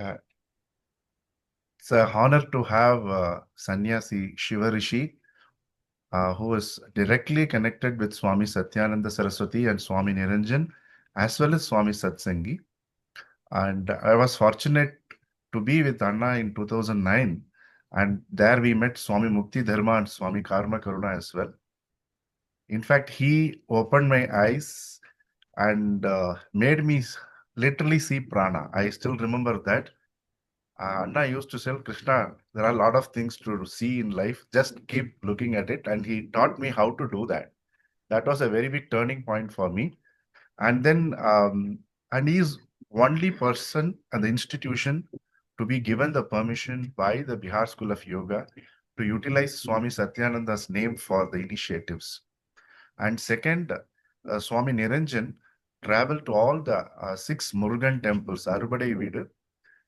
Uh, it's an honor to have Sannyasi Shiva Rishi, who is directly connected with Swami Satyananda Saraswati and Swami Niranjan, as well as Swami Satsangi. And I was fortunate to be with Anna in 2009, and there we met Swami Mukti Dharma and Swami Karma Karuna as well. In fact, he opened my eyes and made me literally see prana. I still remember that. Anna used to tell Krishna, there are a lot of things to see in life. Just keep looking at it. And he taught me how to do that. That was a very big turning point for me. And then, and he's only person and the institution to be given the permission by the Bihar School of Yoga to utilize Swami Satyananda's name for the initiatives. And second, Swami Niranjan traveled to all the six Murugan temples, Arubadai Vidu,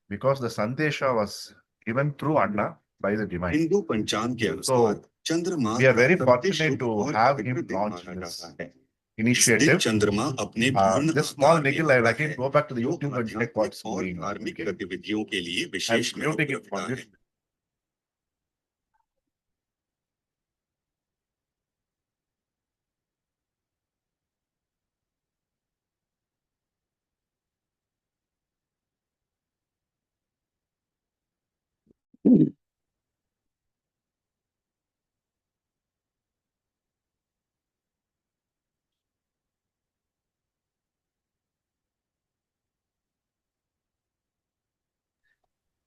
because the Sandesha was given through Anna by the divine. Hindu पंचांग के So, अनुसार चंद्रमा we are very सबसे fortunate Shubh to और have पवित्र him दिन launch माना this जाता है। initiative. चंद्रमा अपने पूर्ण This small अवतार में niggle, I'll होता again है, go back to the जो YouTube and check what's आध्यात्मिक और going on. धार्मिक गतिविधियों के लिए I'm विशेष महत्व muting it रखता for है। this.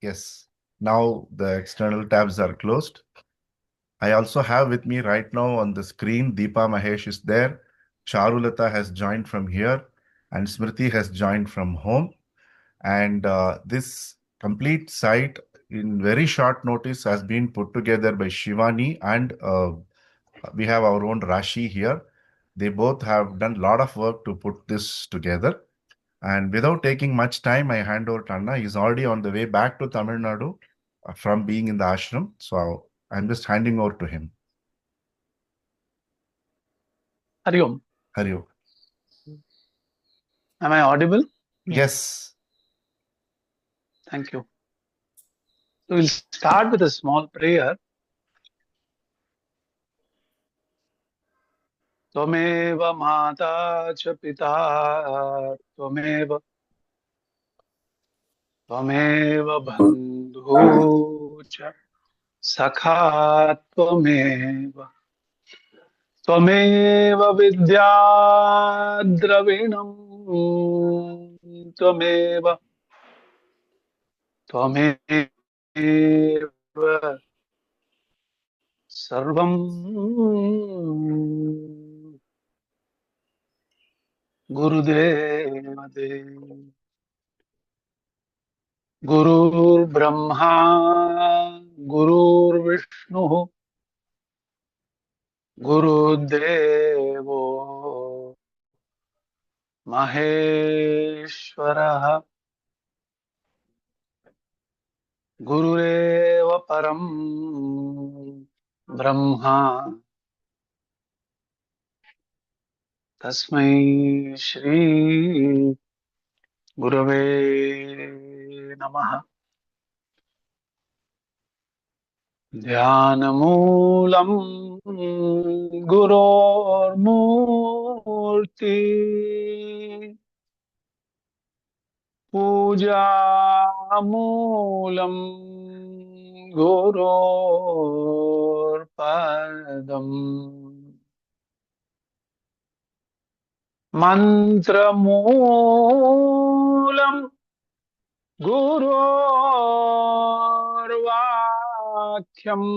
Yes. Now the external tabs are closed. I also have with me right now on the screen, Deepa Mahesh is there. Charulata has joined from here and Smriti has joined from home. And this complete site in very short notice has been put together by Shivani and we have our own Rashi here. They both have done a lot of work to put this together. And without taking much time, I hand over to Anna. He's already on the way back to Tamil Nadu from being in the ashram. So I'm just handing over to him. Hari Om. Hari Om. Am I audible? Yes. Thank you. So we'll start with a small prayer. त्वमेव माता च पिता त्वमेव बन्धुः च सखा त्वमेव विद्या द्रविणम् त्वमेव सर्वं गुरुदेव देव गुरुर्ब्रह्मा गुरुर्विष्णुः गुरुदेवो महेश्वरः गुरुरेव परं ब्रह्मा तस्मै श्री गुरवे नमः। ध्यानमूलं गुरोर्मूर्ति पूजामूलं गुरोर्पदम् मन्त्रमूलं गुरोर्वाक्यम्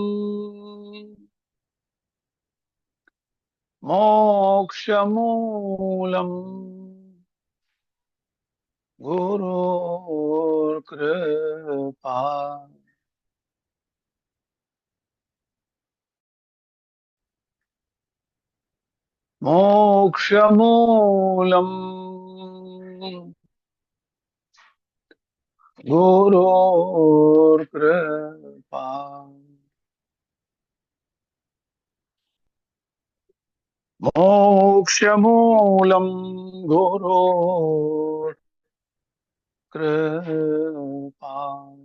मोक्षमूलम् गुरोर्कृपा मोक्षमूलम् गुरोर्कृपा मोक्षमूलं गुरोर्कृपा Rupa.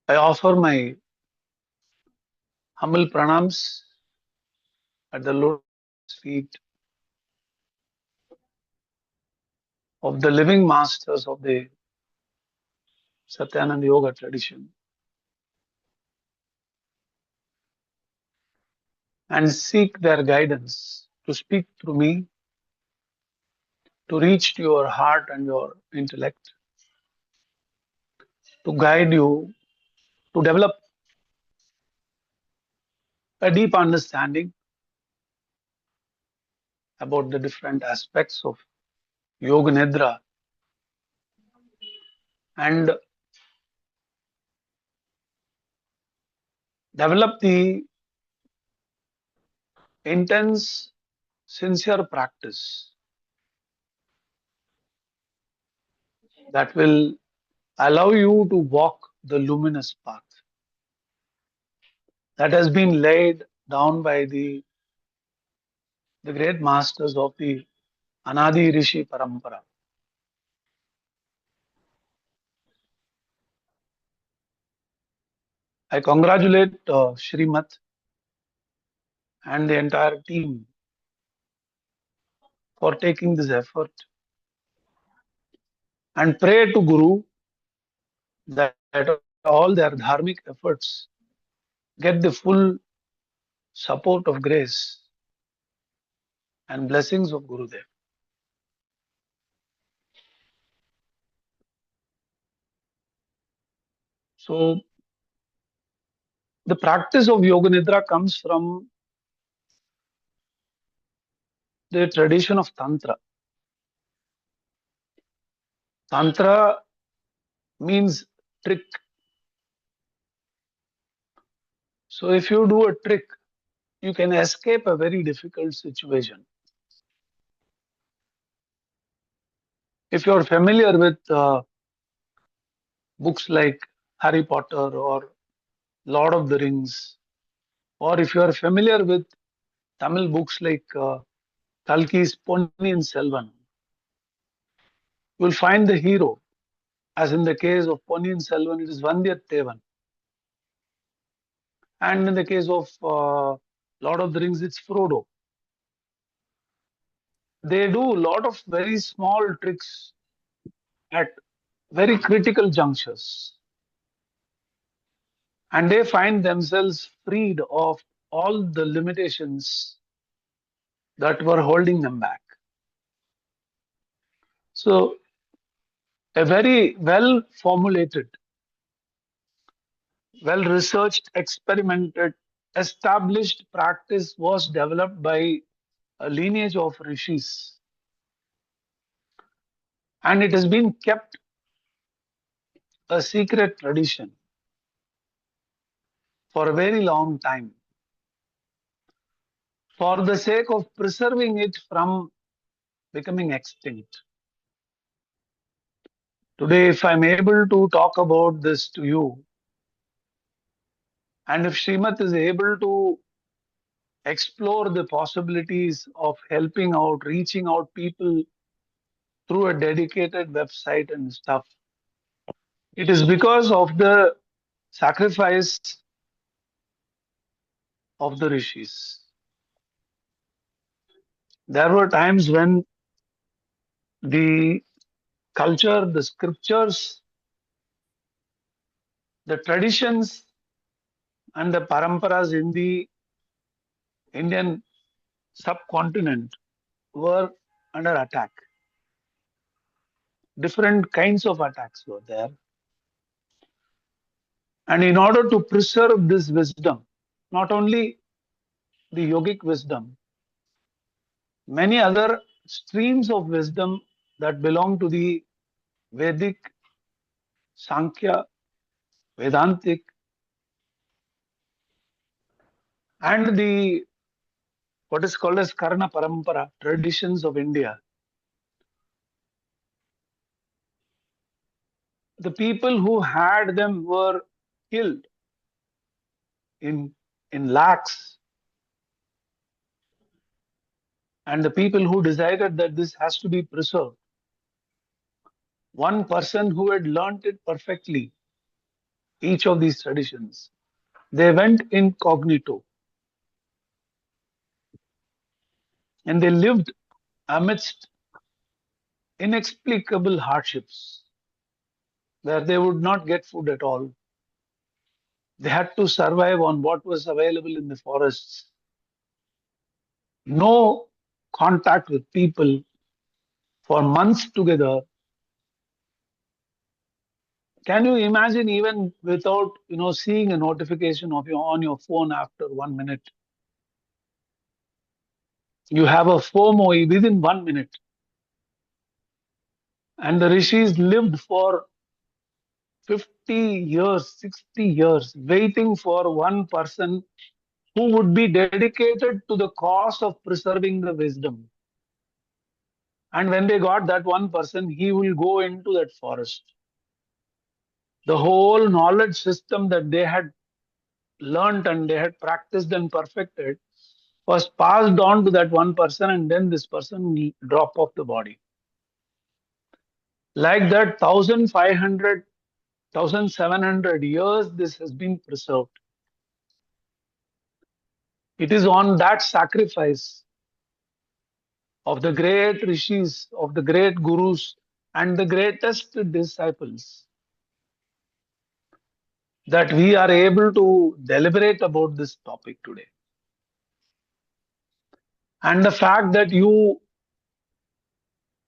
I offer my humble pranams at the lotus feet of the living masters of the Satyananda Yoga tradition, and seek their guidance to speak through me, to reach to your heart and your intellect, to guide you to develop a deep understanding about the different aspects of Yoga Nidra and develop the intense, sincere practice that will allow you to walk the luminous path that has been laid down by the great masters of the Anadi Rishi Parampara. I congratulate Shrimath and the entire team for taking this effort and pray to Guru that all their dharmic efforts get the full support of grace and blessings of Gurudev. So the practice of Yoga Nidra comes from the tradition of Tantra. Tantra means trick. So if you do a trick, you can escape a very difficult situation. If you're familiar with books like Harry Potter or Lord of the Rings, or if you are familiar with Tamil books like Kalki's Ponniyin Selvan, you will find the hero, as in the case of Ponniyin Selvan, it is Vandiyathevan. And in the case of Lord of the Rings, it's Frodo. They do a lot of very small tricks at very critical junctures. And they find themselves freed of all the limitations that were holding them back. So, a very well formulated, well researched, experimented, established practice was developed by a lineage of rishis. And it has been kept a secret tradition for a very long time for the sake of preserving it from becoming extinct. Today, if I'm able to talk about this to you, and if Shrimath is able to explore the possibilities of helping out, reaching out people through a dedicated website and stuff, it is because of the sacrifice of the rishis. There were times when the culture, the scriptures, the traditions, and the paramparas in the Indian subcontinent were under attack. Different kinds of attacks were there. And in order to preserve this wisdom, not only the yogic wisdom, many other streams of wisdom that belong to the Vedic, Sankhya, Vedantic, and the what is called as Karna Parampara, traditions of India. The people who had them were killed in lakhs and the people who decided that this has to be preserved, one person who had learnt it perfectly, each of these traditions, they went incognito and they lived amidst inexplicable hardships where they would not get food at all. They had to survive on what was available in the forests. No contact with people for months together. Can you imagine, even without seeing a notification of on your phone after 1 minute, you have a FOMO within 1 minute. And the rishis lived for 50 years, 60 years, waiting for one person who would be dedicated to the cause of preserving the wisdom. And when they got that one person, he will go into that forest. The whole knowledge system that they had learnt and they had practiced and perfected was passed on to that one person, and then this person will drop off the body. Like that, 1500, 1700 years, this has been preserved. It is on that sacrifice of the great rishis, of the great gurus, and the greatest disciples that we are able to deliberate about this topic today. And the fact that you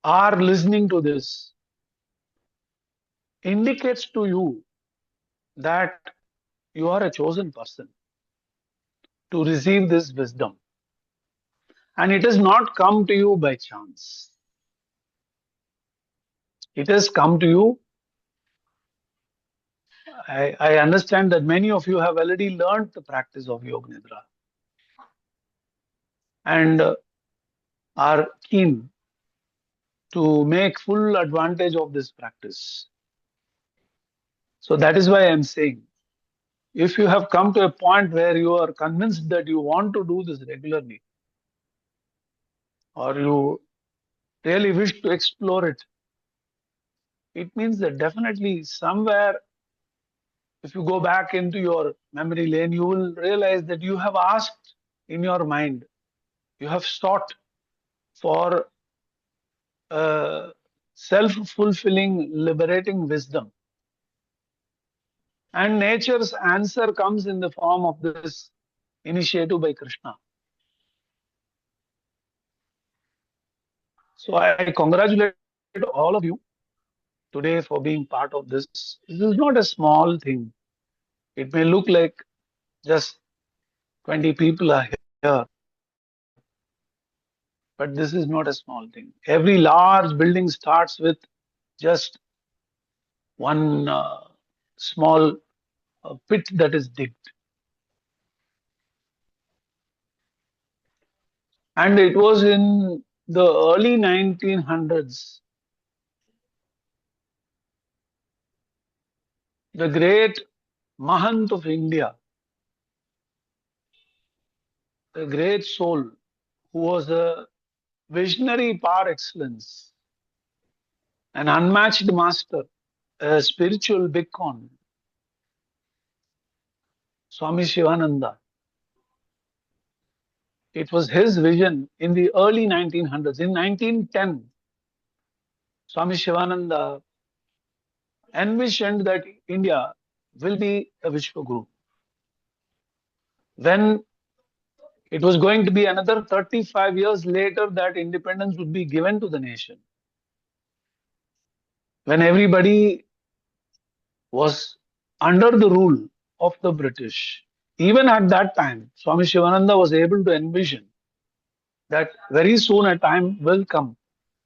are listening to this indicates to you that you are a chosen person to receive this wisdom. And it has not come to you by chance. It has come to you. I understand that many of you have already learned the practice of Yoga Nidra and are keen to make full advantage of this practice. So that is why I am saying, if you have come to a point where you are convinced that you want to do this regularly, or you really wish to explore it, it means that definitely somewhere, if you go back into your memory lane, you will realize that you have asked in your mind, you have sought for self-fulfilling, liberating wisdom. And nature's answer comes in the form of this initiative by Krishna. So I congratulate all of you today for being part of this. This is not a small thing. It may look like just 20 people are here, but this is not a small thing. Every large building starts with just one small pit that is digged. And it was in the early 1900s, the great Mahant of India, the great soul, who was a visionary par excellence, an unmatched master, a spiritual beacon, Swami Shivananda. It was his vision in the early 1900s. In 1910, Swami Shivananda envisioned that India will be a Vishwaguru. When it was going to be another 35 years later that independence would be given to the nation, when everybody was under the rule of the British. Even at that time, Swami Shivananda was able to envision that very soon a time will come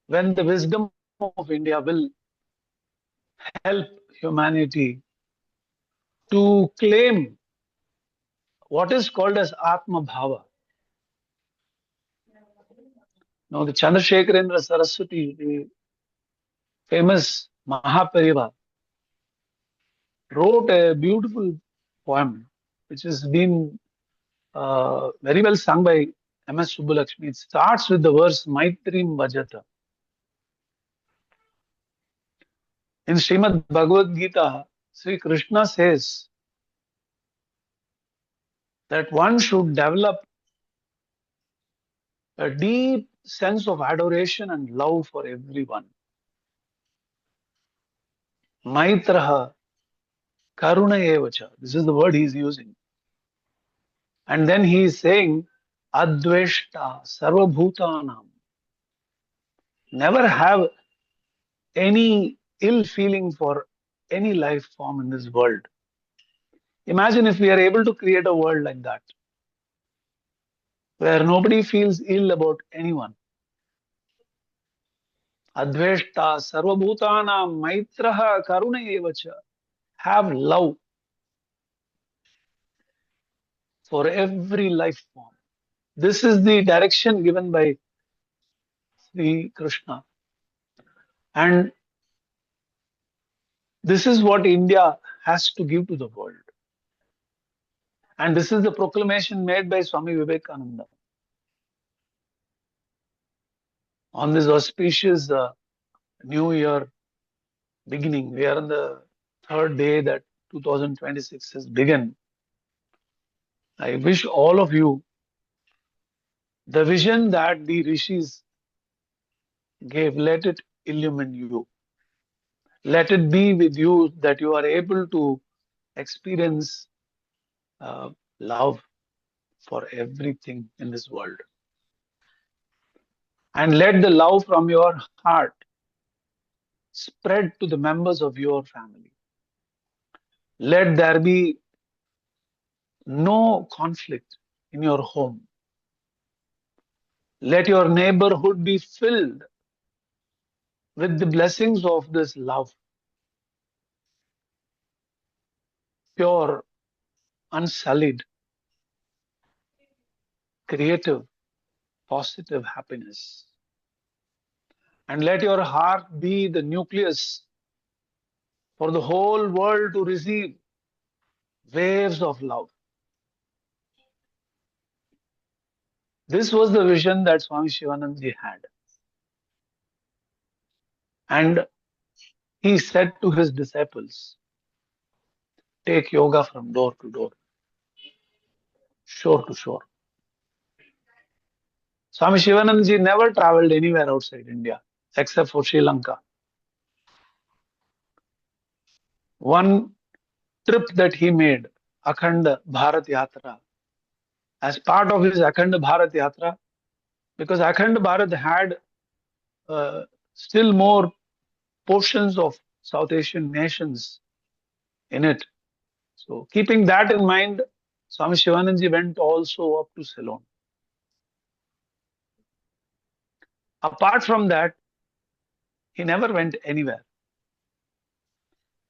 when the wisdom of India will help humanity to claim what is called as Atma Bhava. Now, the Chandrasekharendra Saraswati, the famous Mahapariva, wrote a beautiful poem which has been very well sung by M.S. Subbulakshmi. It starts with the verse Maitrim Bhajata. In Shrimad Bhagavad Gita, Sri Krishna says that one should develop a deep sense of adoration and love for everyone. Maitraha Karuna Evacha. This is the word he is using. And then he is saying, Adveshta Sarvabhutanam. Never have any ill feeling for any life form in this world. Imagine if we are able to create a world like that, where nobody feels ill about anyone. Adveshta Sarvabhutanam Maitraha Karuna Evacha. Have love for every life form. This is the direction given by Sri Krishna. And this is what India has to give to the world. And this is the proclamation made by Swami Vivekananda on this auspicious New Year beginning. We are on the third day that 2026 has begun. I wish all of you the vision that the rishis gave, let it illumine you. Let it be with you that you are able to experience love for everything in this world. And let the love from your heart spread to the members of your family. Let there be no conflict in your home. Let your neighborhood be filled with the blessings of this love, pure, unsullied, creative, positive happiness. And let your heart be the nucleus for the whole world to receive waves of love. This was the vision that Swami Shivanandaji had. And he said to his disciples, take yoga from door to door, shore to shore. Swami Shivanandaji never traveled anywhere outside India except for Sri Lanka. One trip that he made, Akhand Bharat Yatra, as part of his Akhand Bharat Yatra, because Akhand Bharat had still more portions of South Asian nations in it. So keeping that in mind, Swami Shivanandaji went also up to Ceylon. Apart from that, he never went anywhere.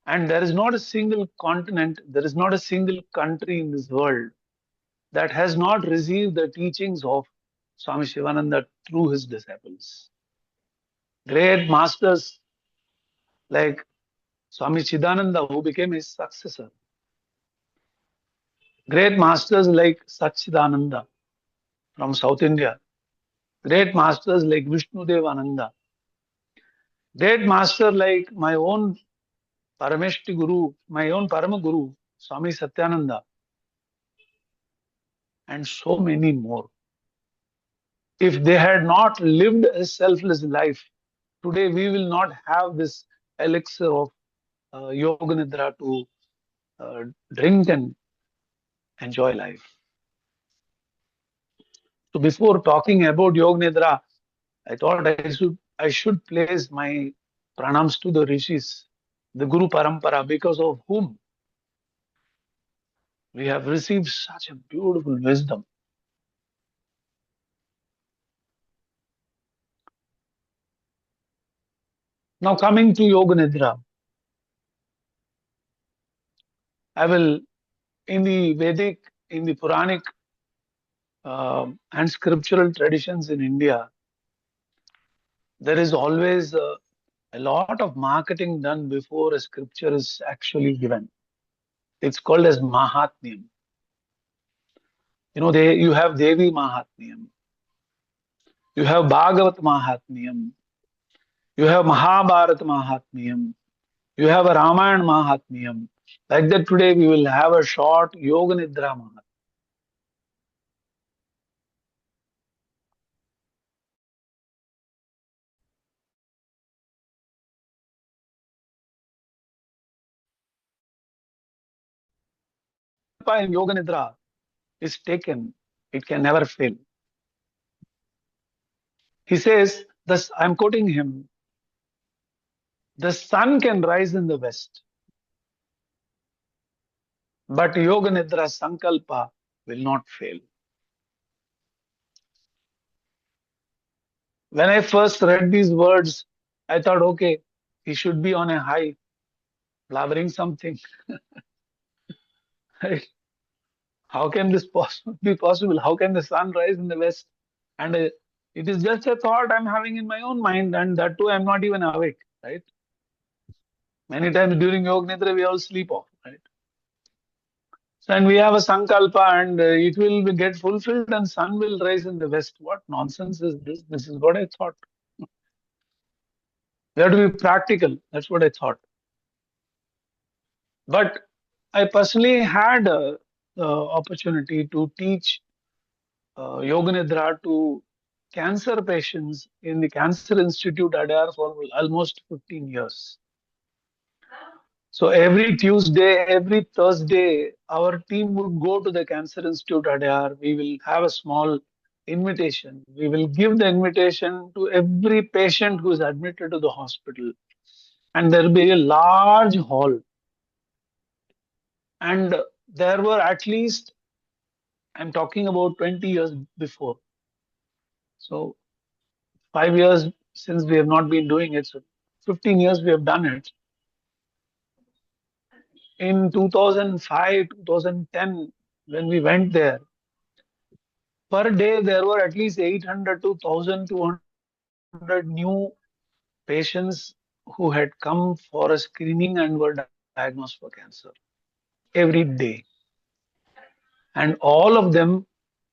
And there is not a single continent, there is not a single country in this world that has not received the teachings of Swami Shivananda through his disciples. Great masters like Swami Chidananda, who became his successor. Great masters like Satchidananda from South India. Great masters like Vishnu Devananda. Great master like my own Parameshti Guru, my own Parama Guru, Swami Satyananda, and so many more. If they had not lived a selfless life, today we will not have this elixir of Yoga Nidra to drink and enjoy life. So before talking about Yoga Nidra, I thought I should place my pranams to the rishis, the Guru Parampara, because of whom we have received such a beautiful wisdom. Now coming to Yoga Nidra, I will, in the Vedic, in the Puranic and scriptural traditions in India, there is always a lot of marketing done before a scripture is actually given. It's called as Mahatmyam. You know, you have Devi Mahatmyam, You have Bhagavat Mahatmyam. You have Mahabharat Mahatmyam. You have a Ramayana Mahatmyam. Like that, today we will have a short Yoga Nidra Mahatmyam. In Yoga Nidra is taken, it can never fail. He says, thus I'm quoting him, the sun can rise in the west, but Yoga Nidra Sankalpa will not fail. When I first read these words, I thought, okay, he should be on a high, blabbering something. Right? How can this be possible? How can the sun rise in the west? And it is just a thought I'm having in my own mind, and that too, I'm not even awake. Right? Many times during Yoga Nidra, we all sleep off. Right? So, and we have a Sankalpa, and it will get fulfilled, and sun will rise in the west. What nonsense is this? This is what I thought. We have to be practical. That's what I thought. But I personally had the opportunity to teach Yoga Nidra to cancer patients in the Cancer Institute Adyar for almost 15 years. So every Tuesday, every Thursday, our team would go to the Cancer Institute Adyar. We will have a small invitation. We will give the invitation to every patient who is admitted to the hospital. And there will be a large hall. And there were at least, I'm talking about 20 years before. So 5 years since we have not been doing it. So 15 years we have done it. In 2005, 2010, when we went there, per day there were at least 800 to 1,200 new patients who had come for a screening and were diagnosed for cancer every day. And all of them,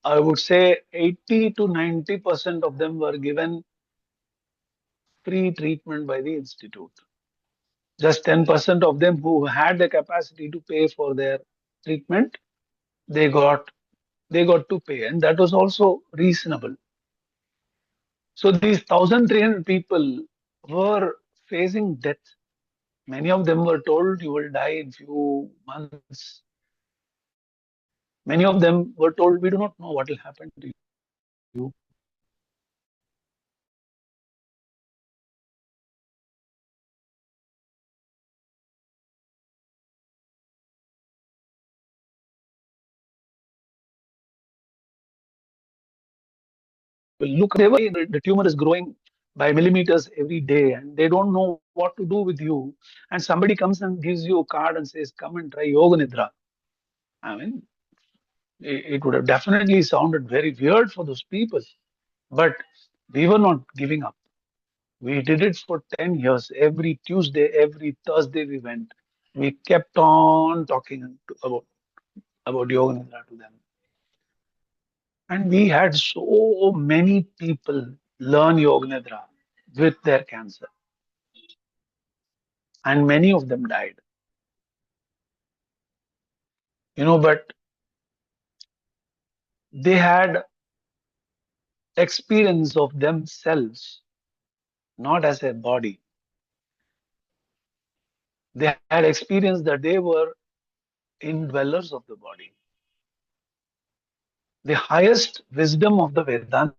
I would say 80 to 90% of them were given free treatment by the institute. Just 10% of them who had the capacity to pay for their treatment, they got to pay, and that was also reasonable. So these 1,300 people were facing death. Many of them were told you will die in few months. Many of them were told we do not know what will happen to you. Look, the tumor is growing by millimeters every day, and they don't know what to do with you. And somebody comes and gives you a card and says, "Come and try Yoga Nidra." I mean, it would have definitely sounded very weird for those people, but we were not giving up. We did it for 10 years. Every Tuesday, every Thursday we went. We kept on talking about Yoga Nidra to them. And we had so many people learn Yoga Nidra with their cancer. And many of them died. But they had experience of themselves, not as a body. They had experience that they were indwellers of the body. The highest wisdom of the Vedanta,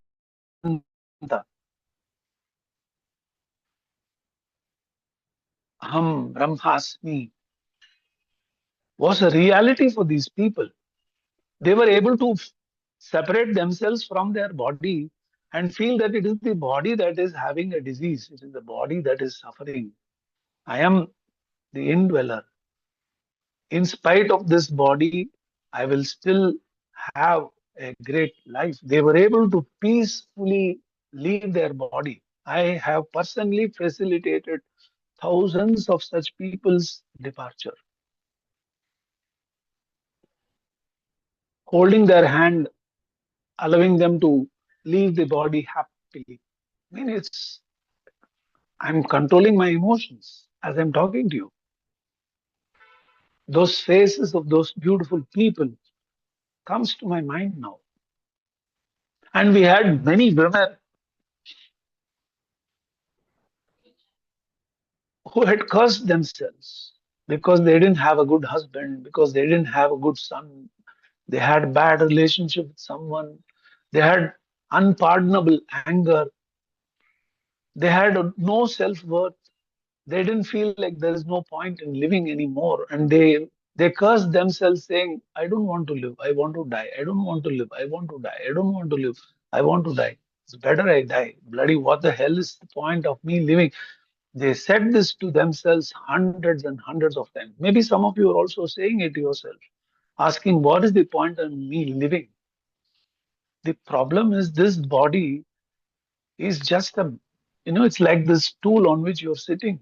Aham Brahmasmi, was a reality for these people. They were able to separate themselves from their body and feel that it is the body that is having a disease. It is the body that is suffering. I am the indweller. In spite of this body, I will still have a great life. They were able to peacefully leave their body. I have personally facilitated thousands of such people's departure, holding their hand, allowing them to leave the body happily. I mean, I'm controlling my emotions as I'm talking to you. Those faces of those beautiful people comes to my mind now. And we had many women who had cursed themselves because they didn't have a good husband, because they didn't have a good son, they had a bad relationship with someone, they had unpardonable anger, they had no self-worth, they didn't feel like there is no point in living anymore, and they cursed themselves saying, I don't want to live, I want to die, I don't want to live, I want to die, I don't want to live, I want to die, it's better I die, bloody what the hell is the point of me living. They said this to themselves hundreds and hundreds of times. Maybe some of you are also saying it to yourself, asking, what is the point of me living? The problem is this body is just it's like this stool on which you're sitting.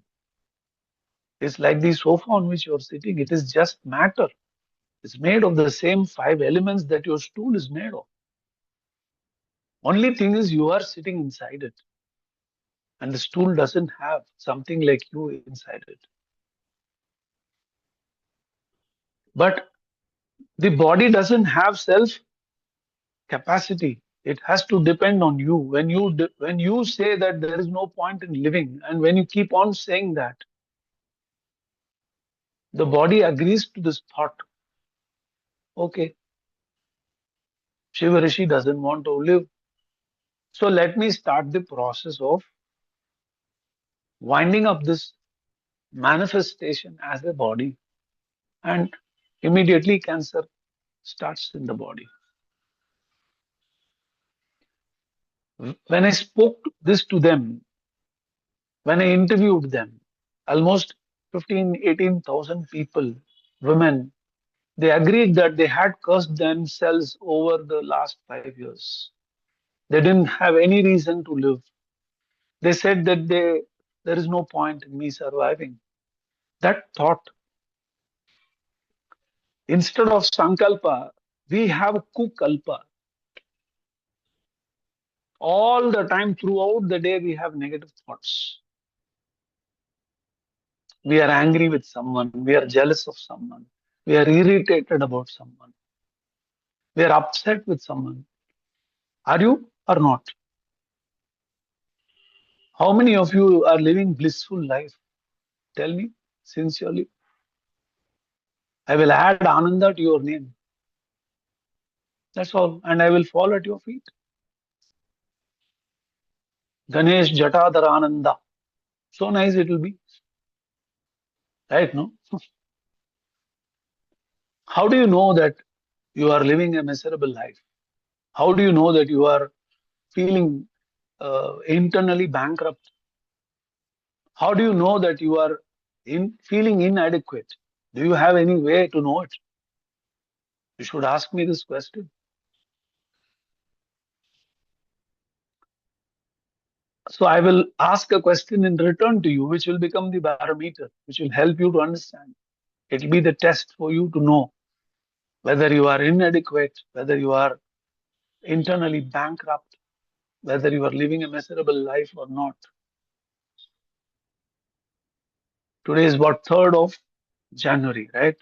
It's like the sofa on which you're sitting. It is just matter. It's made of the same five elements that your stool is made of. Only thing is you are sitting inside it. And the stool doesn't have something like you inside it. But the body doesn't have self capacity. It has to depend on you. When you say that there is no point in living, and when you keep on saying that, the body agrees to this thought. Okay, Shiva Rishi doesn't want to live. So let me start the process of winding up this manifestation as a body, and immediately cancer starts in the body. When I spoke this to them, when I interviewed them, almost 15, 18,000 people, women, they agreed that they had cursed themselves over the last 5 years. They didn't have any reason to live. They said that there is no point in me surviving. That thought, instead of sankalpa, we have kukalpa. All the time throughout the day, we have negative thoughts. We are angry with someone. We are jealous of someone. We are irritated about someone. We are upset with someone. Are you or not? How many of you are living blissful life? Tell me sincerely. I will add Ananda to your name. That's all. And I will fall at your feet. Ganesh Jatadhar Ananda. So nice it will be. Right, no? How do you know that you are living a miserable life? How do you know that you are feeling internally bankrupt? How do you know that you are feeling inadequate? Do you have any way to know it? You should ask me this question. So I will ask a question in return to you, which will become the barometer, which will help you to understand. It will be the test for you to know whether you are inadequate, whether you are internally bankrupt, whether you are living a miserable life or not. Today is what, 3rd of January, right?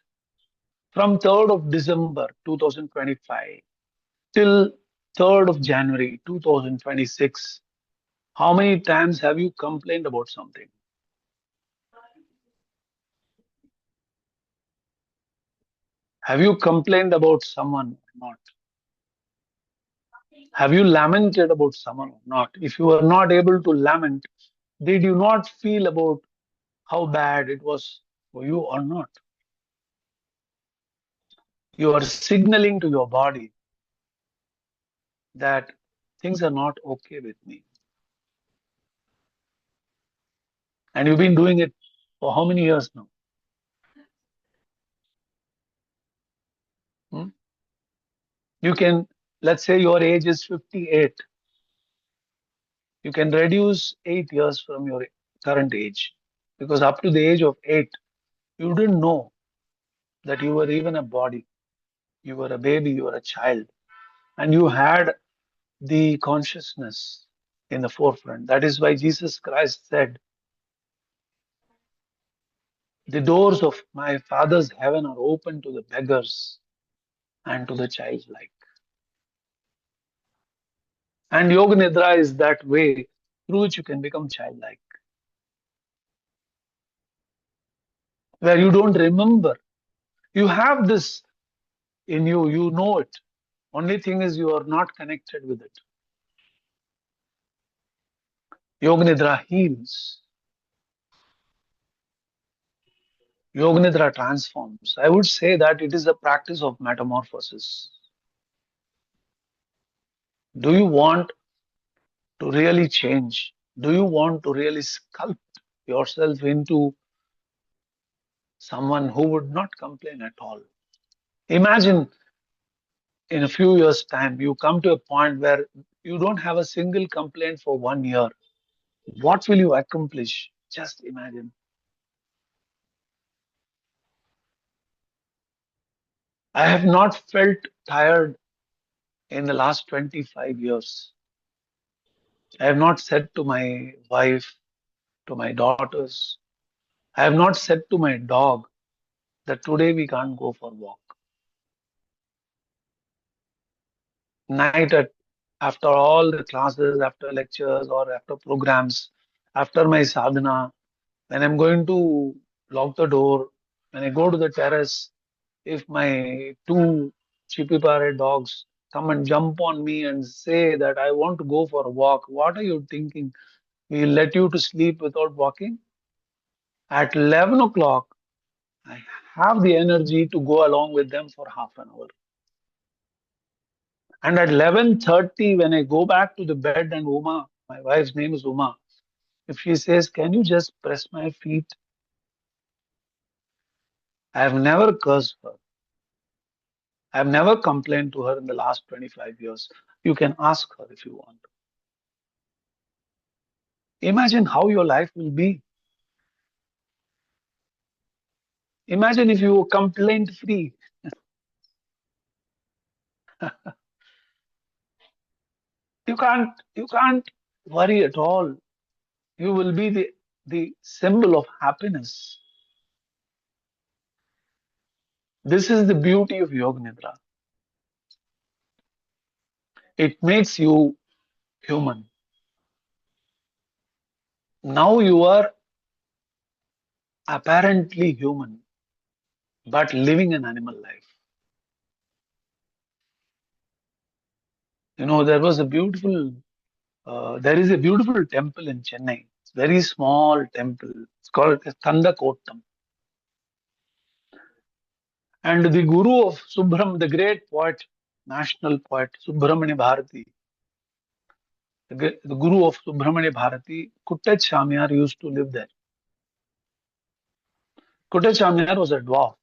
From 3rd of December 2025 till 3rd of January 2026, how many times have you complained about something? Have you complained about someone or not? Have you lamented about someone or not? If you are not able to lament, did you not feel about how bad it was for you or not? You are signaling to your body that things are not okay with me. And you've been doing it for how many years now? Hmm? You can, let's say your age is 58. You can reduce 8 years from your current age. Because up to the age of 8, you didn't know that you were even a body. You were a baby, you were a child. And you had the consciousness. in the forefront. That is why Jesus Christ said, the doors of my Father's heaven are open to the beggars and to the childlike. And Yoga Nidra is that way through which you can become childlike, where you don't remember. You have this in you, you know it. Only thing is you are not connected with it. Yoga Nidra heals. Yoga Nidra transforms. I would say that it is a practice of metamorphosis. Do you want to really change? Do you want to really sculpt yourself into someone who would not complain at all? Imagine in a few years' time, you come to a point where you don't have a single complaint for 1 year. What will you accomplish? Just imagine. I have not felt tired in the last 25 years. I have not said to my wife, to my daughters, I have not said to my dog that today we can't go for a walk. Night after all the classes, after lectures or after programs, after my sadhana, when I'm going to lock the door, when I go to the terrace, if my two chippy parrot dogs come and jump on me and say that I want to go for a walk, what are you thinking? We'll let you to sleep without walking? At 11 o'clock, I have the energy to go along with them for half an hour. And at 11:30, when I go back to the bed and Uma, my wife's name is Uma, if she says, can you just press my feet? I have never cursed her. I have never complained to her in the last 25 years. You can ask her if you want. Imagine how your life will be. Imagine if you were complaint free. You can't worry at all. You will be the symbol of happiness. This is the beauty of Yoga Nidra. It makes you human. Now you are apparently human, but living an animal life. You know, there is a beautiful temple in Chennai. It's a very small temple. It's called Kandakottam. And the guru of the great poet, national poet, Subramanya Bharati, the guru of Subramanya Bharati, Kuttaj Shamyar used to live there. Kuttaj Shamyar was a dwarf.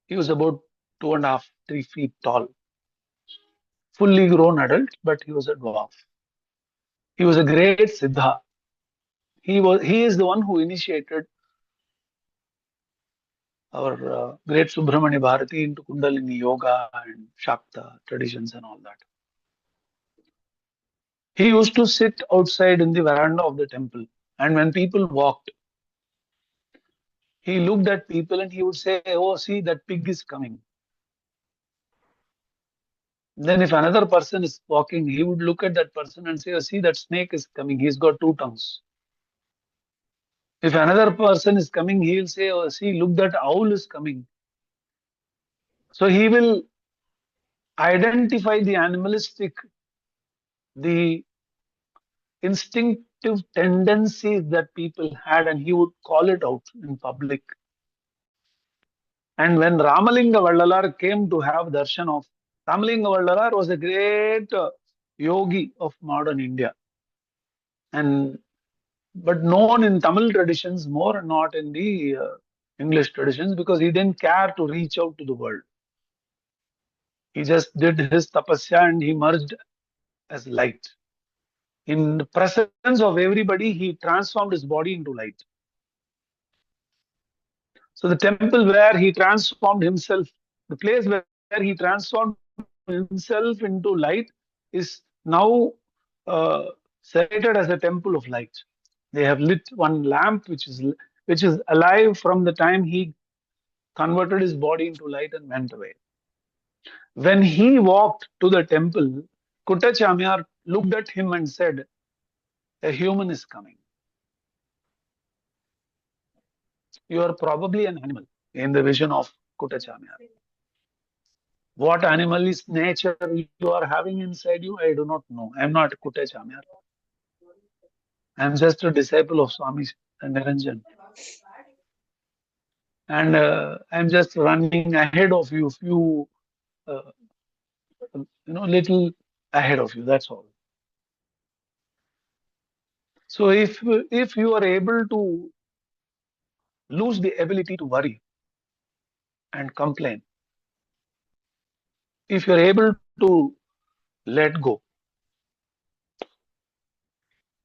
He was about 2.5, 3 feet tall, fully grown adult, but he was a dwarf. He was a great Siddha. He is the one who initiated our great Subramanya Bharati into Kundalini Yoga and Shakta traditions and all that. He used to sit outside in the veranda of the temple, and when people walked, he looked at people and he would say, oh, see, that pig is coming. Then if another person is walking, he would look at that person and say, oh, see, that snake is coming. He's got 2 tongues. If another person is coming, he will say, oh, see, look, that owl is coming. So he will identify the animalistic, the instinctive tendencies that people had, and he would call it out in public. And when Ramalinga Vallalar came to have darshan of, Ramalinga Vallalar was a great yogi of modern India, and but known in Tamil traditions more, not in the English traditions, because he didn't care to reach out to the world. He just did his tapasya and he merged as light. In the presence of everybody, he transformed his body into light. So the temple where he transformed himself, the place where he transformed himself into light is now celebrated as a temple of light. They have lit one lamp which is alive from the time he converted his body into light and went away. When he walked to the temple, Kuttachamyar looked at him and said, "A human is coming. You are probably an animal," in the vision of Kuttachamyar. What animal is nature you are having inside you? I do not know. I am not Kuttachamyar. I am just a disciple of Swami Niranjan. And I am just running ahead of you, uh, little ahead of you. That's all. So if you are able to lose the ability to worry and complain, if you're able to let go,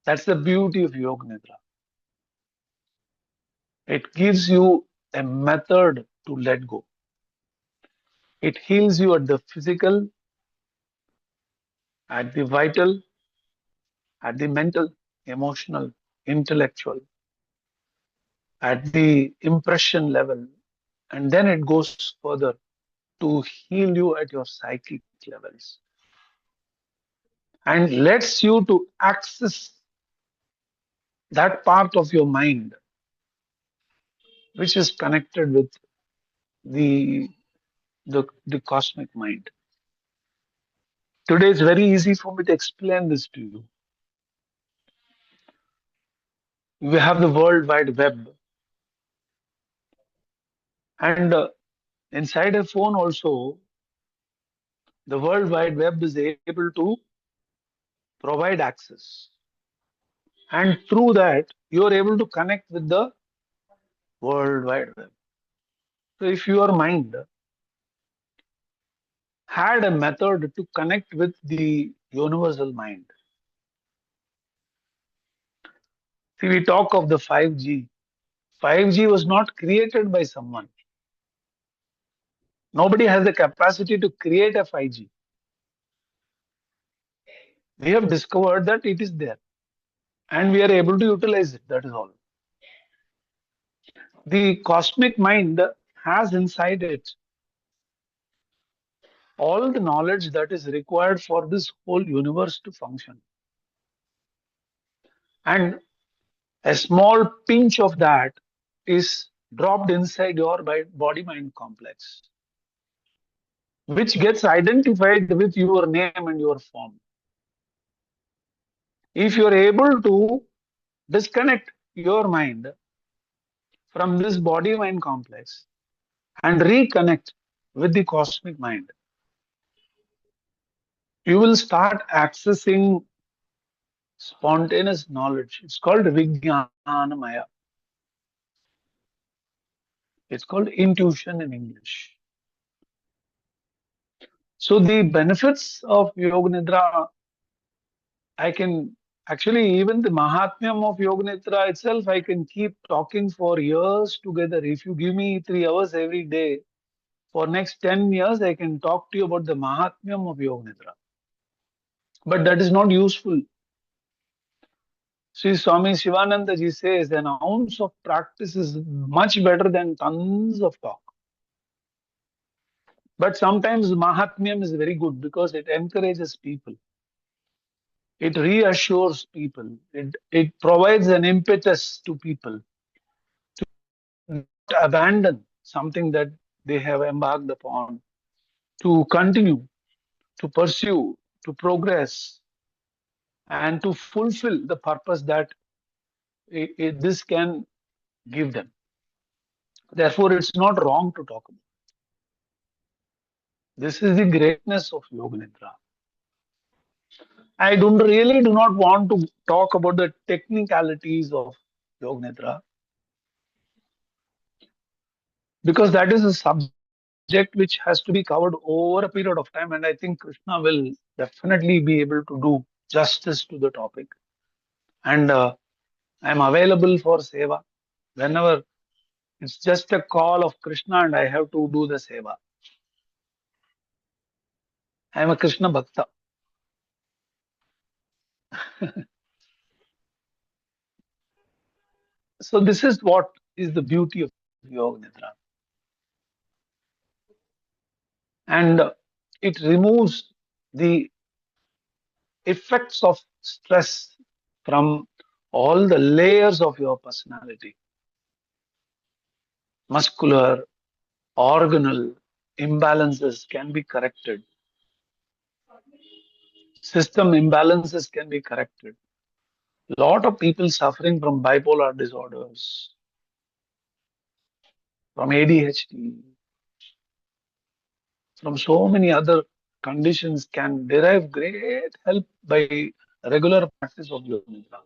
that's the beauty of Yoga Nidra. It gives you a method to let go. It heals you at the physical, at the vital, at the mental, emotional, intellectual, at the impression level, and then it goes further to heal you at your psychic levels and lets you to access that part of your mind which is connected with the the cosmic mind. Today it's very easy for me to explain this to you. We have the World Wide Web, and inside a phone also, the World Wide Web is able to provide access, and through that you are able to connect with the World Wide Web. So if your mind had a method to connect with the universal mind, see, we talk of the 5G. 5G was not created by someone. Nobody has the capacity to create a 5G. We have discovered that it is there and we are able to utilize it. That is all. The cosmic mind has inside it all the knowledge that is required for this whole universe to function. And a small pinch of that is dropped inside your body mind complex, which gets identified with your name and your form. If you are able to disconnect your mind from this body mind complex and reconnect with the cosmic mind, you will start accessing spontaneous knowledge. It's called Vijnanamaya. It's called intuition in English. So the benefits of Yoga Nidra, I can actually, even the Mahatmyam of Yoga Nidra itself, I can keep talking for years together. If you give me 3 hours every day, for next 10 years, I can talk to you about the Mahatmyam of Yoga Nidra. But that is not useful. See, Swami Shivananda ji says an ounce of practice is much better than tons of talk. But sometimes Mahatmyam is very good because it encourages people. It reassures people. It provides an impetus to people to not abandon something that they have embarked upon, to continue, to pursue, to progress, and to fulfill the purpose that this can give them. Therefore, it's not wrong to talk about. This is the greatness of Yoga Nidra. I really do not want to talk about the technicalities of Yoga Nidra because that is a subject which has to be covered over a period of time, and I think Krishna will definitely be able to do justice to the topic. And I'm available for seva whenever. It's just a call of Krishna, and I have to do the seva. I am a Krishna Bhakta. So this is what is the beauty of Yoga Nidra. And it removes the effects of stress from all the layers of your personality. Muscular, organal imbalances can be corrected. System imbalances can be corrected. A lot of people suffering from bipolar disorders, from ADHD, from so many other conditions can derive great help by regular practice of Yoga Nidra.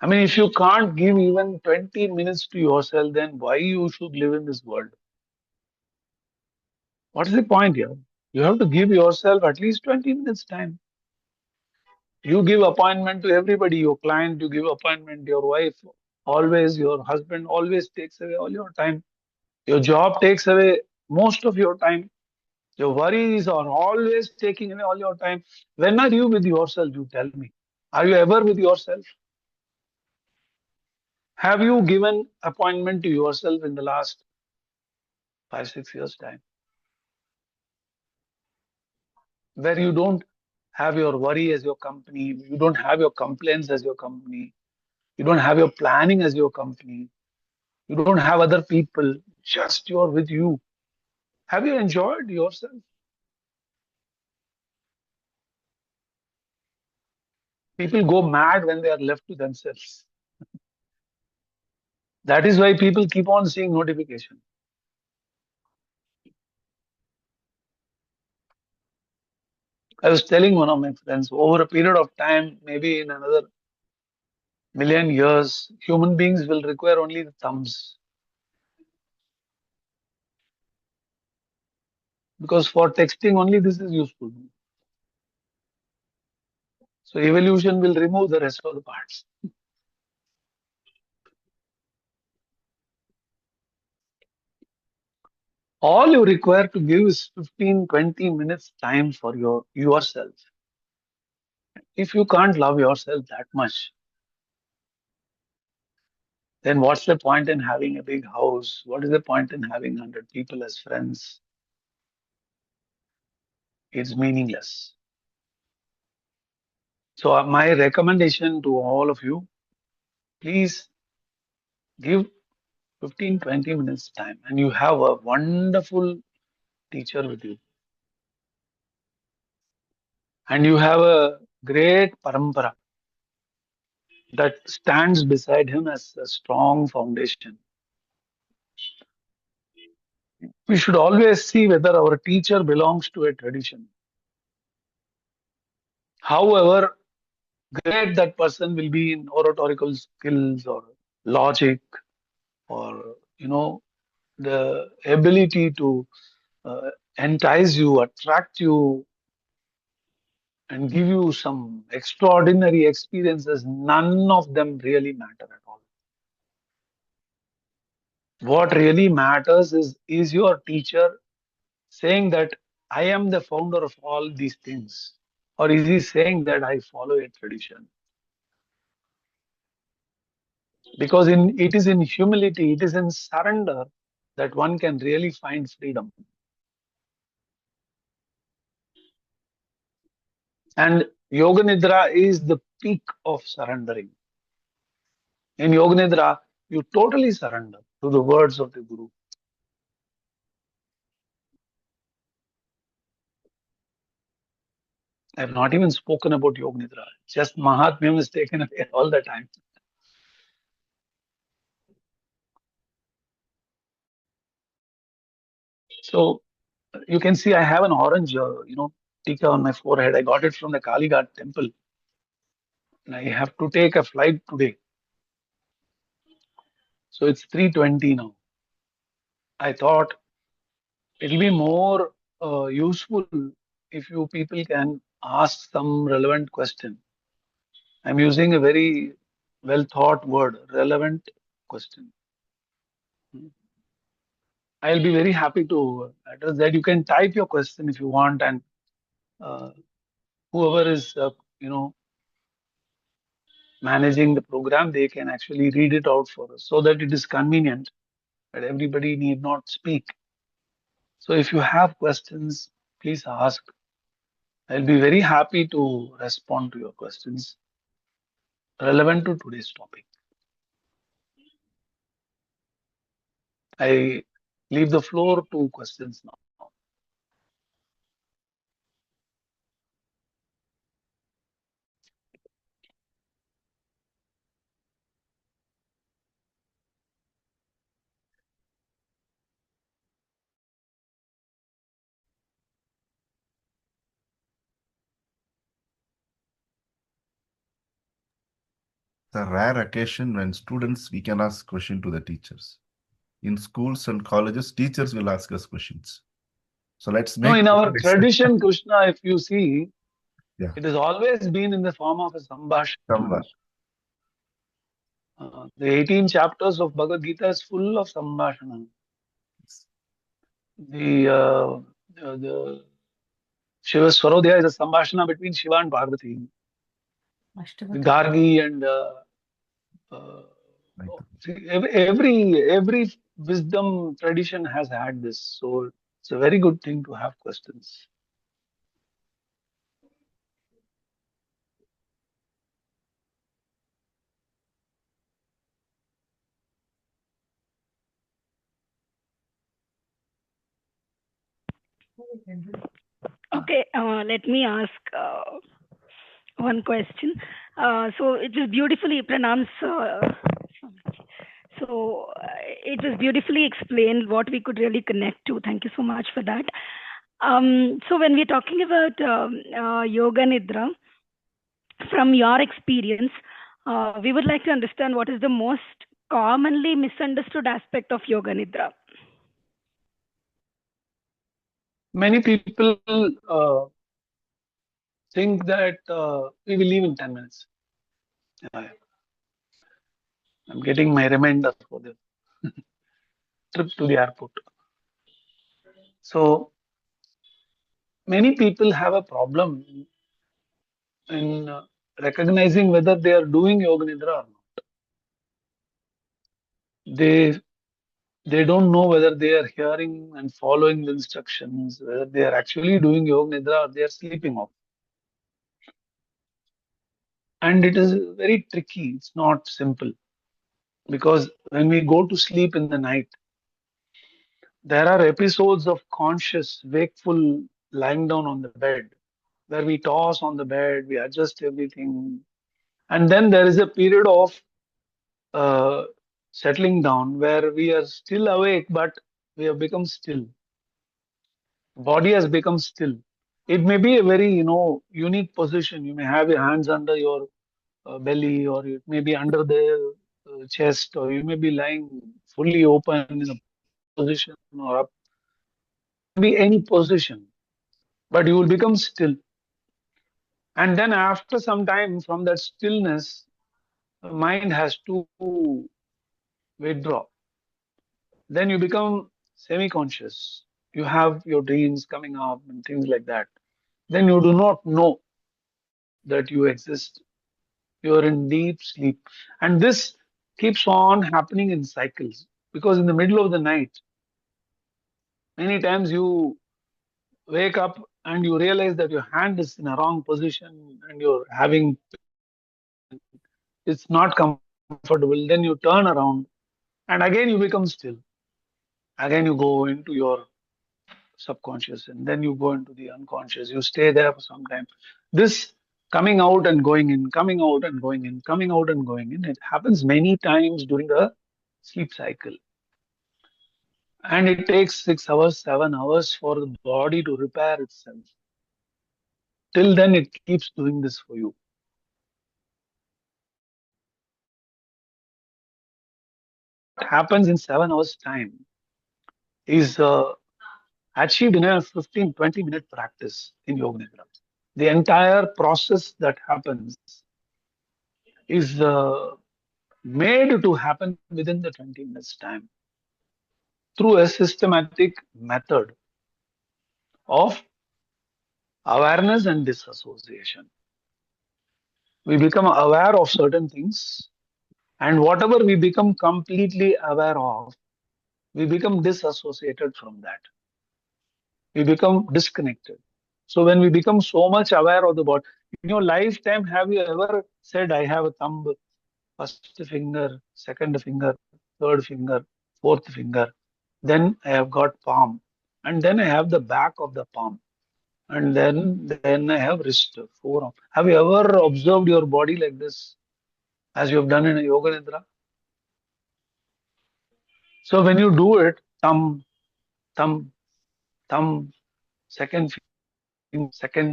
I mean, if you can't give even 20 minutes to yourself, then why you should live in this world? What is the point here? You have to give yourself at least 20 minutes time. You give appointment to everybody, your client, you give appointment, your wife, always your husband always takes away all your time. Your job takes away most of your time. Your worries are always taking away all your time. When are you with yourself? You tell me. Are you ever with yourself? Have you given appointment to yourself in the last 5, 6 years time, where you don't have your worry as your company, you don't have your complaints as your company, you don't have your planning as your company, you don't have other people, just you're with you. Have you enjoyed yourself? People go mad when they are left to themselves. That is why people keep on seeing notification. I was telling one of my friends, over a period of time, maybe in another million years, human beings will require only the thumbs. Because for texting only this is useful. So evolution will remove the rest of the parts. All you require to give is 15, 20 minutes time for yourself. If you can't love yourself that much, then what's the point in having a big house? What is the point in having 100 people as friends? It's meaningless. So my recommendation to all of you, please give 15, 20 minutes time and you have a wonderful teacher with you. And you have a great parampara that stands beside him as a strong foundation. We should always see whether our teacher belongs to a tradition. However great that person will be in oratorical skills or logic or, the ability to uh, entice you, attract you, and give you some extraordinary experiences, none of them really matter at all. What really matters is your teacher saying that I am the founder of all these things? Or is he saying that I follow a tradition? Because it is in humility, it is in surrender that one can really find freedom. And Yoga Nidra is the peak of surrendering. In Yoga Nidra, you totally surrender to the words of the Guru. I have not even spoken about Yoga Nidra. Just Mahatmyam is taken away all the time. So you can see I have an orange, tika on my forehead. I got it from the Kali Ghat temple. And I have to take a flight today. So it's 3:20 now. I thought it'll be more useful if you people can ask some relevant question. I'm using a very well thought word, relevant question. I'll be very happy to address that. You can type your question if you want, and uh, whoever is, managing the program, they can actually read it out for us so that it is convenient that everybody need not speak. So if you have questions, please ask. I'll be very happy to respond to your questions relevant to today's topic. I leave the floor to questions now. It's a rare occasion when students, we can ask question to the teachers. In schools and colleges, teachers will ask us questions. So let's No, make in our tradition, Krishna, if you see, yeah, it has always been in the form of a somewhere. sambhashana. The 18 chapters of Bhagavad Gita is full of sambhashana. The Shiva Swarodhya is a sambhashana between Shiva and Parvati. The Gargi and Right. see, every wisdom tradition has had this. So it's a very good thing to have questions. Okay, let me ask one question. So it was beautifully pronounced. It was beautifully explained what we could really connect to. Thank you so much for that. So when we're talking about Yoga Nidra, from your experience, we would like to understand what is the most commonly misunderstood aspect of Yoga Nidra. Many people think that we will leave in 10 minutes. I'm getting my reminder for the trip to the airport. So many people have a problem in recognizing whether they are doing Yoga Nidra or not. They don't know whether they are hearing and following the instructions, whether they are actually doing Yoga Nidra or they are sleeping off. And it is very tricky. It's not simple because when we go to sleep in the night, there are episodes of conscious, wakeful lying down on the bed where we toss on the bed, we adjust everything. And then there is a period of uh, settling down where we are still awake, but we have become still. Body has become still. It may be a very, unique position. You may have your hands under your belly, or it may be under the chest, or you may be lying fully open in a position or up. Be any position, but you will become still. And then after some time from that stillness, the mind has to withdraw. Then you become semi-conscious. You have your dreams coming up and things like that. Then you do not know that you exist. You are in deep sleep. And this keeps on happening in cycles because in the middle of the night, many times you wake up and you realize that your hand is in a wrong position and you're having pain and it's not comfortable. Then you turn around and again you become still. Again you go into your subconscious and then you go into the unconscious. You stay there for some time. This coming out and going in, coming out and going in, coming out and going in, it happens many times during the sleep cycle. And it takes 6 hours, 7 hours for the body to repair itself. Till then, it keeps doing this for you. What happens in 7 hours' time is achieved in a 15, 20-minute practice in Yoga Nidra. The entire process that happens is made to happen within the 20 minutes time through a systematic method of awareness and disassociation. We become aware of certain things, and whatever we become completely aware of, we become disassociated from that. We become disconnected. So when we become so much aware of the body, in your lifetime, have you ever said, I have a thumb, first finger, second finger, third finger, fourth finger, then I have got palm, and then I have the back of the palm, and then I have wrist, forearm. Have you ever observed your body like this, as you have done in a yoga nidra? So when you do it, thumb, thumb, second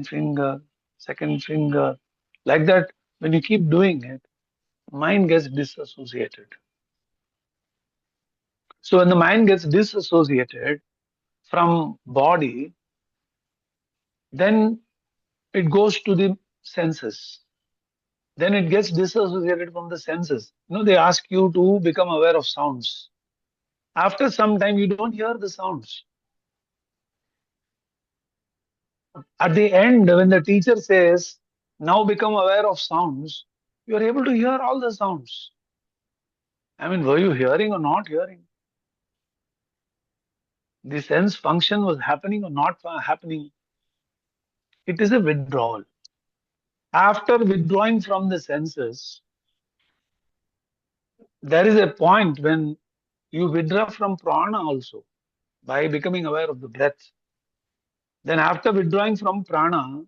finger, like that, when you keep doing it, mind gets disassociated. So when the mind gets disassociated from body, then it goes to the senses. Then it gets disassociated from the senses. They ask you to become aware of sounds. After some time, you don't hear the sounds. At the end, when the teacher says, now become aware of sounds, you are able to hear all the sounds. I mean, were you hearing or not hearing? The sense function was happening or not happening. It is a withdrawal. After withdrawing from the senses, there is a point when you withdraw from prana also by becoming aware of the breath. Then after withdrawing from prana,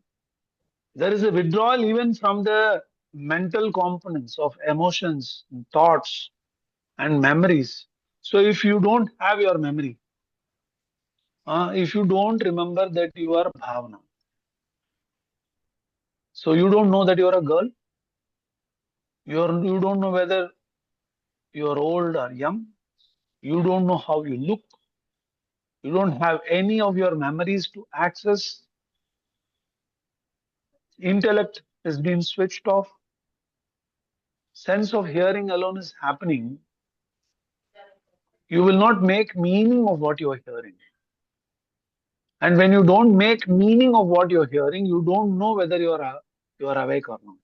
there is a withdrawal even from the mental components of emotions, thoughts, and memories. So if you don't have your memory, if you don't remember that you are bhavana, so you don't know that you are a girl, you don't know whether you are old or young, you don't know how you look, you don't have any of your memories to access, intellect is being switched off, sense of hearing alone is happening, you will not make meaning of what you are hearing. And when you don't make meaning of what you're hearing, you don't know whether you are awake or not.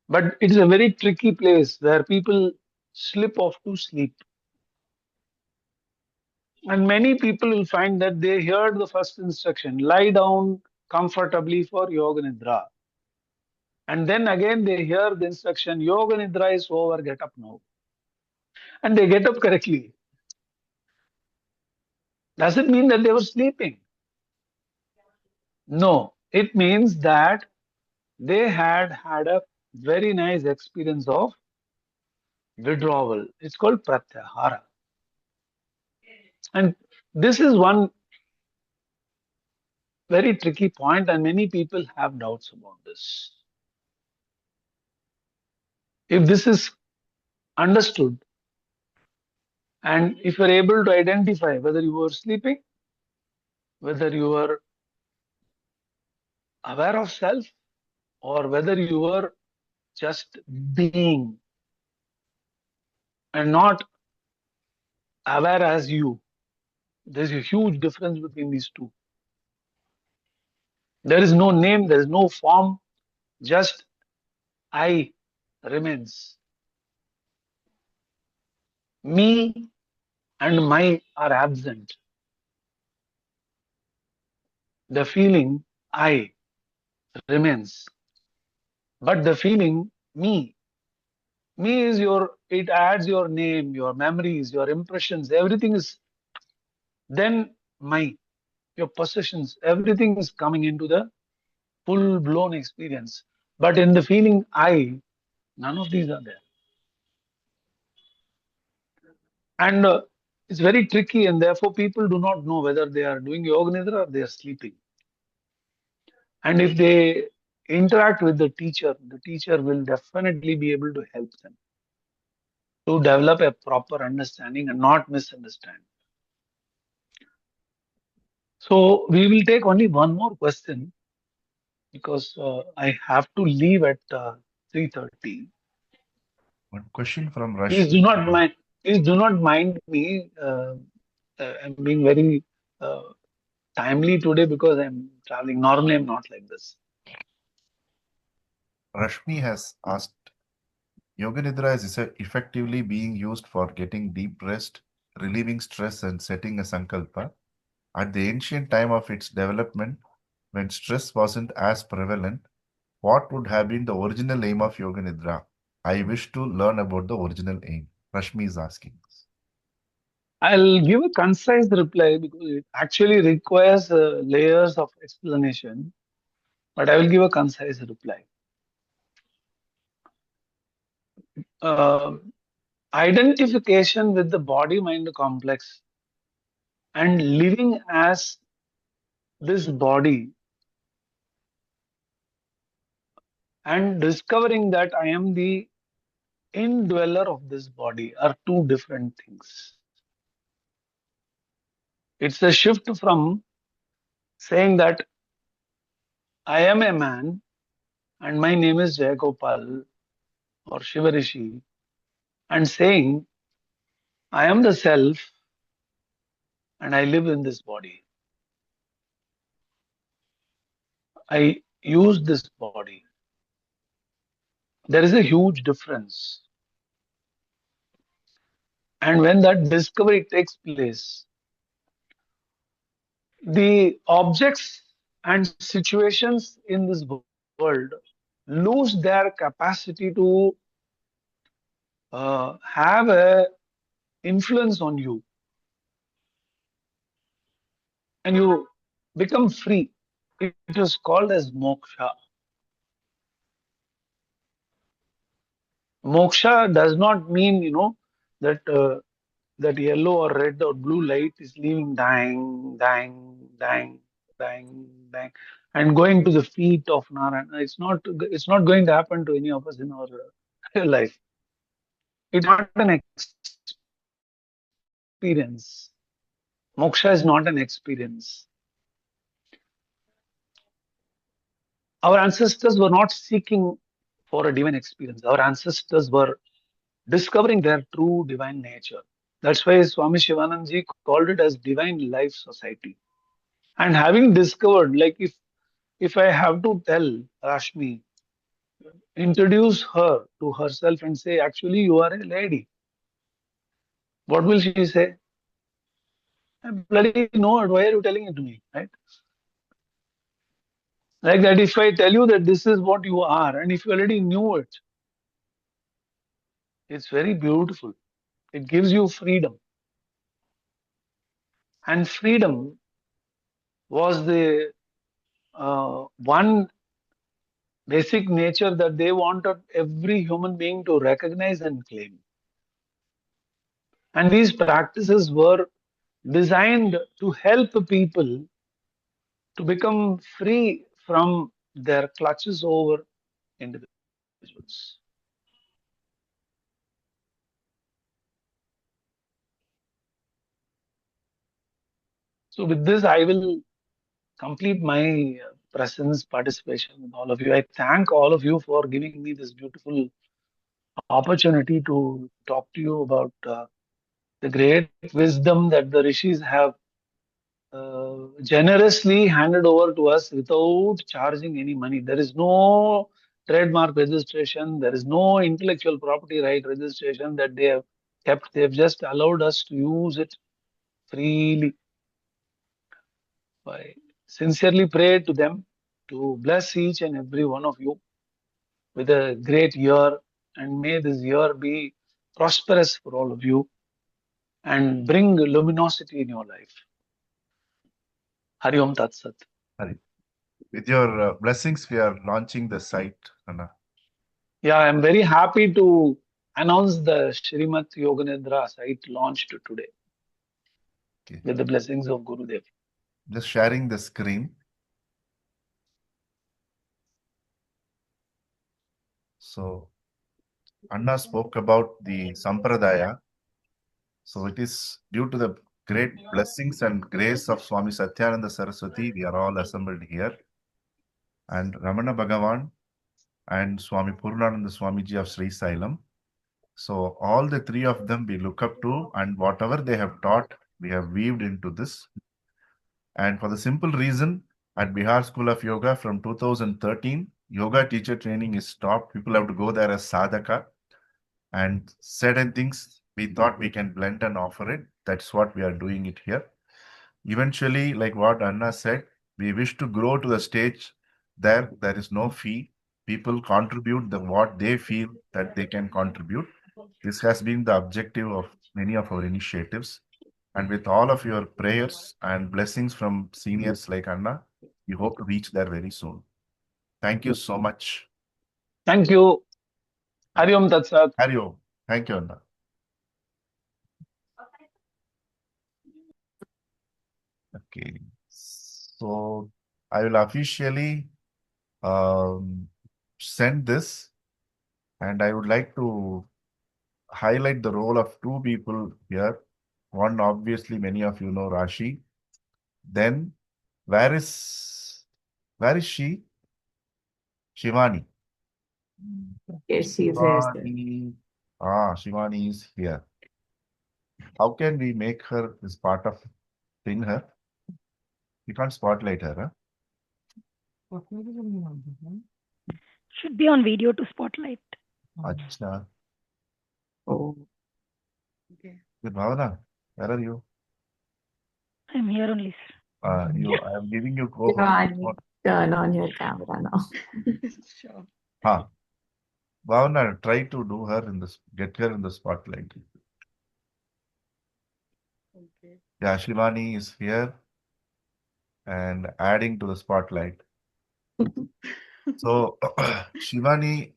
But it is a very tricky place where people slip off to sleep. And many people will find that they heard the first instruction, lie down comfortably for Yoga Nidra. And then again they hear the instruction, Yoga Nidra is over, get up now. And they get up correctly. Does it mean that they were sleeping? No, it means that they had a very nice experience of withdrawal. It's called pratyahara. And this is one very tricky point, and many people have doubts about this. If this is understood, and if you're able to identify whether you were sleeping, whether you were aware of self, or whether you were just being and not aware as you, there's a huge difference between these two. There is no name, there is no form, just I remains. Me and my are absent. The feeling I remains. But the feeling me is it adds your name, your memories, your impressions, everything is then your possessions, everything is coming into the full blown experience. But in the feeling I, none of these are there. And it's very tricky, and therefore people do not know whether they are doing yoga nidra or they are sleeping. And if they interact with the teacher will definitely be able to help them to develop a proper understanding and not misunderstand. So we will take only one more question because I have to leave at 3:30. One question from Rush. Please do not mind. Please do not mind me. I'm being very timely today because I'm traveling. Normally, I'm not like this. Rashmi has asked, Yoga Nidra is effectively being used for getting deep rest, relieving stress, and setting a sankalpa. At the ancient time of its development, when stress wasn't as prevalent, what would have been the original aim of Yoga Nidra? I wish to learn about the original aim. Rashmi is asking this. I'll give a concise reply because it actually requires layers of explanation, but I will give a concise reply. Uh, Identification with the body mind complex and living as this body and discovering that I am the indweller of this body are two different things. It's a shift from saying that I am a man and my name is Jayagopal or Shivarishi, and saying I am the self and I live in this body. I use this body. There is a huge difference. And when that discovery takes place, the objects and situations in this world lose their capacity to have a influence on you, and you become free. It is called as moksha. Moksha does not mean that that yellow or red or blue light is leaving dang, dang, dang, dang, dang, and going to the feet of Narayana. It's not going to happen to any of us in our real life. It's not an experience. Moksha is not an experience. Our ancestors were not seeking for a divine experience. Our ancestors were discovering their true divine nature. That's why Swami Shivanand called it as Divine Life Society. And having discovered, like if I have to tell Rashmi, introduce her to herself and say, actually, you are a lady, what will she say? I bloody know it. Why are you telling it to me? Right? Like that, if I tell you that this is what you are, and if you already knew it, it's very beautiful. It gives you freedom. And freedom was the one basic nature that they wanted every human being to recognize and claim. And these practices were designed to help people to become free from their clutches over individuals. So, with this, I will complete my presence, participation with all of you. I thank all of you for giving me this beautiful opportunity to talk to you about the great wisdom that the rishis have generously handed over to us without charging any money. There is no trademark registration, there is no intellectual property right registration that they have kept. They have just allowed us to use it freely. I sincerely pray to them to bless each and every one of you with a great year, and may this year be prosperous for all of you and bring luminosity in your life. Hari Om Tat Sat. Hari. With your blessings, we are launching the site, Anna. Yeah, I'm very happy to announce the Shrimath Yoga Nidra site launched today with the blessings of Gurudev. Just sharing the screen. So, Anna spoke about the Sampradaya. So, it is due to the great blessings and grace of Swami Satyananda Saraswati, we are all assembled here. And Ramana Bhagavan and Swami Purnananda Swamiji of Sri Sailam. So, all the three of them we look up to, and whatever they have taught, we have weaved into this. And for the simple reason, at Bihar School of Yoga from 2013, yoga teacher training is stopped. People have to go there as sadhaka, and certain things we thought we can blend and offer it. That's what we are doing it here. Eventually, like what Anna said, we wish to grow to the stage there is no fee. People contribute what they feel that they can contribute. This has been the objective of many of our initiatives. And with all of your prayers and blessings from seniors like Anna, we hope to reach there very soon. Thank you so much. Thank you. Hari Om Tat Sat. Hari Om. Thank you, Anna. Okay. So I will officially send this, and I would like to highlight the role of two people here. One, obviously, many of you know Rashi. Then, where is she? Shivani. Yes, she's here, sir. Shivani. Shivani is here. How can we make her this part of pin her? We can't spotlight her, huh? Should be on video to spotlight. Achha. Oh, Good, Bhavana, where are you? I'm here only, sir. I am giving you co Shivani, turn on your camera now. Sure. Bhavana, try to do her get her in the spotlight. Okay. Yeah, Shivani is here and adding to the spotlight. So, Shivani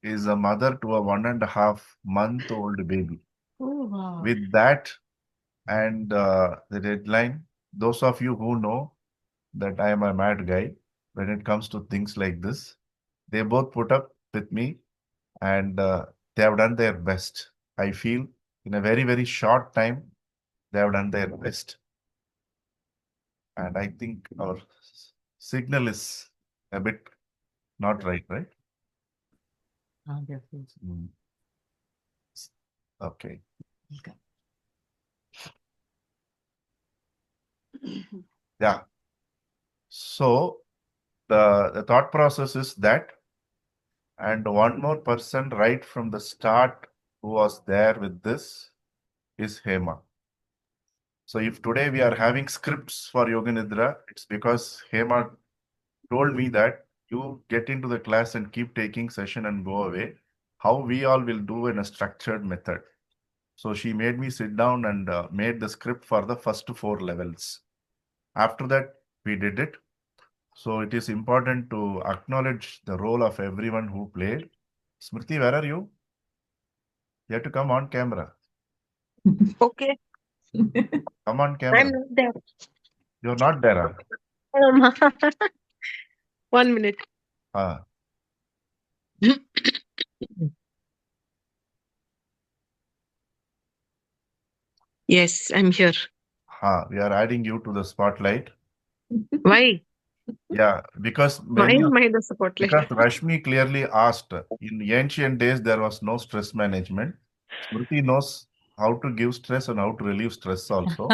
is a mother to a 1.5-month-old baby. Oh, wow. With that and the deadline, those of you who know that I am a mad guy when it comes to things like this, they both put up with me, and they have done their best. I feel in a very, very short time, they have done their best. And I think our signal is a bit not right? Mm. Okay. Yeah. So the thought process is that, and one more person right from the start who was there with this is Hema. So if today we are having scripts for Yoga Nidra, it's because Hema told me that you get into the class and keep taking session and go away. How we all will do in a structured method. So she made me sit down and made the script for the first 4 levels. After that, we did it. So it is important to acknowledge the role of everyone who played. Smriti, where are you? You have to come on camera. Okay. Come on camera. I'm not there. You're not there. Um, 1 minute. Huh? Yes, I'm here. We are adding you to the spotlight. Why? Yeah, because Why am I the spotlight? because Rashmi clearly asked, in ancient days, there was no stress management. Smriti knows how to give stress and how to relieve stress also.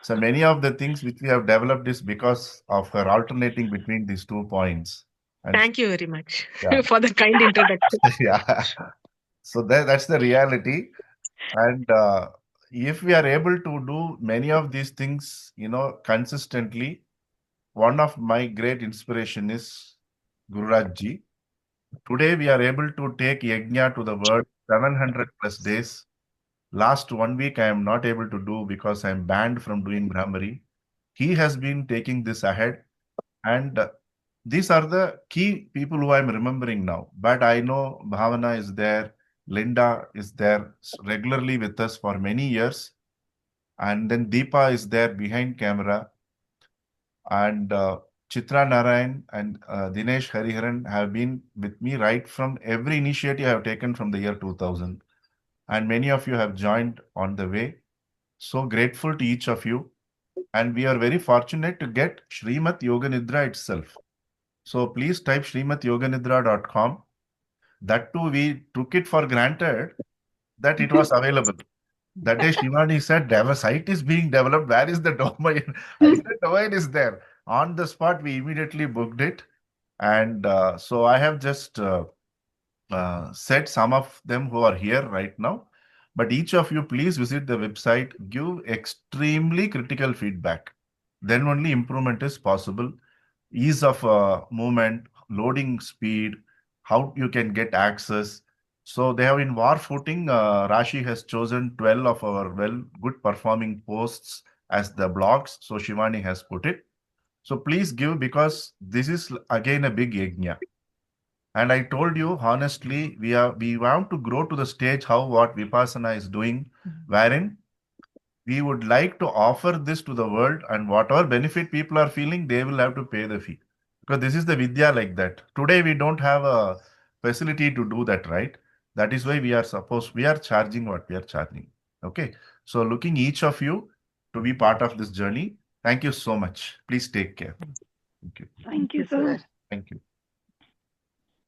So many of the things which we have developed is because of her alternating between these 2 points. And Thank you very much Yeah. for the kind introduction. yeah. So that's the reality. And if we are able to do many of these things, consistently, one of my great inspiration is Guru Raj Ji. Today we are able to take Yajna to the world 700 plus days. Last 1 week I am not able to do because I am banned from doing Brahmari. He has been taking this ahead, and these are the key people who I am remembering now. But I know Bhavana is there, Linda is there regularly with us for many years, and then Deepa is there behind camera, and Chitra Narayan and Dinesh Hariharan have been with me right from every initiative I have taken from the year 2000. And many of you have joined on the way. So grateful to each of you. And we are very fortunate to get Shrimath Yoga Nidra itself. So please type shrimatyoganidra.com. That too, we took it for granted that it was available. That day Shivani said, the site is being developed. Where is the domain? I said, domain is there. On the spot, we immediately booked it. And so I have just said some of them who are here right now. But each of you, please visit the website, give extremely critical feedback. Then only improvement is possible. Ease of movement, loading speed, how you can get access. So they have in war footing, Rashi has chosen 12 of our good performing posts as the blogs. So Shivani has put it. So please give, because this is again a big yajna. And I told you honestly, we want to grow to the stage how what Vipassana is doing, wherein we would like to offer this to the world, and whatever benefit people are feeling, they will have to pay the fee. Because this is the Vidya like that. Today we don't have a facility to do that, right? That is why we are charging what we are charging. Okay. So looking each of you to be part of this journey. Thank you so much. Please take care. Thank you. Thank you, sir. Thank you.